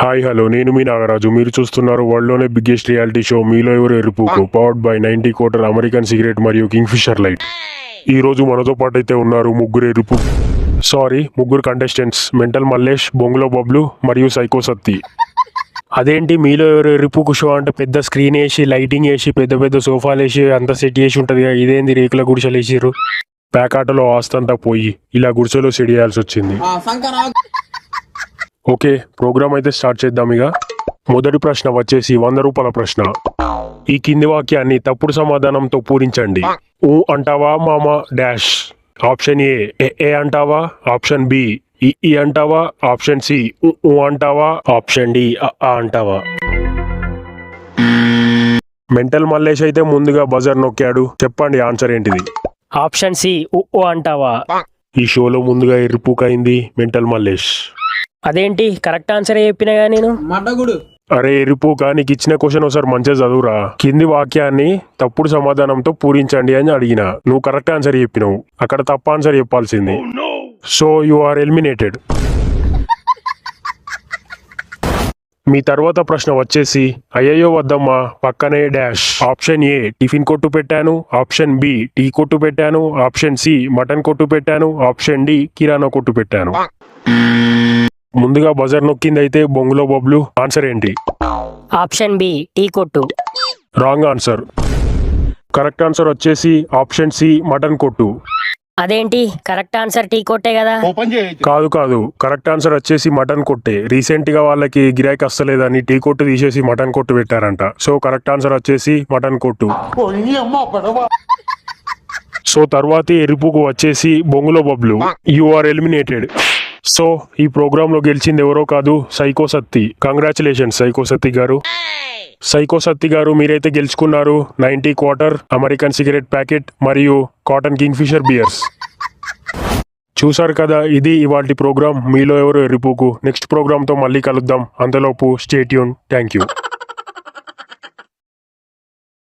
Hi hello నేను మీ నాగరాజు. మీరు చూస్తున్నారు వరల్డ్లోనే బిగ్గెస్ట్ రియాలిటీ షో మీలో ఎవరు ఎరుపుకు, powered by 90 quarter American cigarette మరియు కింగ్ ఫిషర్ లైట్. ఈ రోజు మనతో పాటు అయితే ఉన్నారు ముగ్గురు కంటెస్టెంట్స్, మెంటల్ మల్లేష్, బొంగులో బబ్లు మరియు సైకో సత్తి. అదేంటి మీలో ఎవరు ఎరుపుకు షో అంటే పెద్ద స్క్రీన్ వేసి లైటింగ్ వేసి పెద్ద పెద్ద సోఫాలు వేసి అంత సెట్ చేసి ఉంటుంది కదా, ఇదేంది రేకుల గుడిసెలు వేసిర్రు? ప్యాకాటలో ఆస్తంతా పోయి ఇలా గుడిసెలో సెట్ చేయాల్సి వచ్చింది. ఓకే, ప్రోగ్రామ్ అయితే స్టార్ట్ చేద్దాం. ఇక మొదటి ప్రశ్న వచ్చేసి 100 రూపాయల ప్రశ్న. ఈ కింది వాక్యాన్ని తప్పుడు సమాధానంతో పూరించండి. ఊ అంటావా మామ డాష్. ఆప్షన్ ఏ అంటావా, ఆప్షన్ బి ఈ అంటావా, ఆప్షన్ సి ఊ అంటావా, ఆప్షన్ డి అంటావా. మెంటల్ మల్లేష్ అయితే ముందుగా బజర్ నొక్కాడు. చెప్పండి ఆన్సర్ ఏంటిది? ఆప్షన్ సి ఓ అంటావా. ఈ షోలో ముందుగా ఎరుపుకైంది మెంటల్ మల్లేష్. అదేంటి కరెక్ట్ ఆన్సర్ చెప్పినగా నేను. అరే ఎరుపుక, నీకు ఇచ్చిన క్వశ్చన్ ఒకసారి మంచిగా చదువురా. కింది వాక్యాన్ని తప్పుడు సమాధానంతో పూరించండి అని అడిగిన, నువ్వు కరెక్ట్ ఆన్సర్ చెప్పినావు. అక్కడ తప్పు ఆన్సర్ చెప్పాల్సింది. So you are eliminated. మీ తర్వాత ప్రశ్న వచ్చేసి అయ్యయ్యో వద్దమ్మా పక్కనే డాష్. ఆప్షన్ ఏ టిఫిన్ కొట్టు పెట్టాను, ఆప్షన్ బి టీ కొట్టు పెట్టాను, ఆప్షన్ సి మటన్ కొట్టు పెట్టాను, ఆప్షన్ డి కిరాణా కొట్టు పెట్టాను. ముందుగా బజర్ నొక్కింది అయితే బొంగులో బబ్లు. ఆన్సర్ ఏంటి? ఆప్షన్ బి టీ కొట్టు. Wrong answer. కరెక్ట్ ఆన్సర్ వచ్చేసి ఆప్షన్ సి మటన్ కొట్టు. అదేంటి కరెక్ట్ ఆన్సర్ టీ కొట్టే కదా. కాదు, కరెక్ట్ ఆన్సర్ వచ్చేసి మటన్ కొట్టే. రీసెంట్ గా వాళ్ళకి గిరాకీ వస్తలేదని టీ కొట్టు తీసేసి మటన్ కొట్టు పెట్టారంట. సో కరెక్ట్ ఆన్సర్ వచ్చేసి మటన్ కొట్టు. సో తర్వాతి ఎరుపుకు వచ్చేసి బొంగులో బబ్లు. You are eliminated. సో ఈ ప్రోగ్రామ్ లో గెలిచింది ఎవరో కాదు, psycho Satti. Congratulations psycho Satti గారు. సైకో సత్తి గారు, మీరైతే గెలుచుకున్నారు 90 క్వార్టర్ అమెరికన్ సిగరెట్ ప్యాకెట్ మరియు కాటన్ కింగ్ ఫిషర్ బియర్స్. చూసారు కదా, ఇది ఇవాల్టి ప్రోగ్రామ్ మీలో ఎవరు ఎరుపుకు. నెక్స్ట్ ప్రోగ్రామ్ తో మళ్ళీ కలుద్దాం. అంతలోపు స్టే ట్యూన్. Thank you.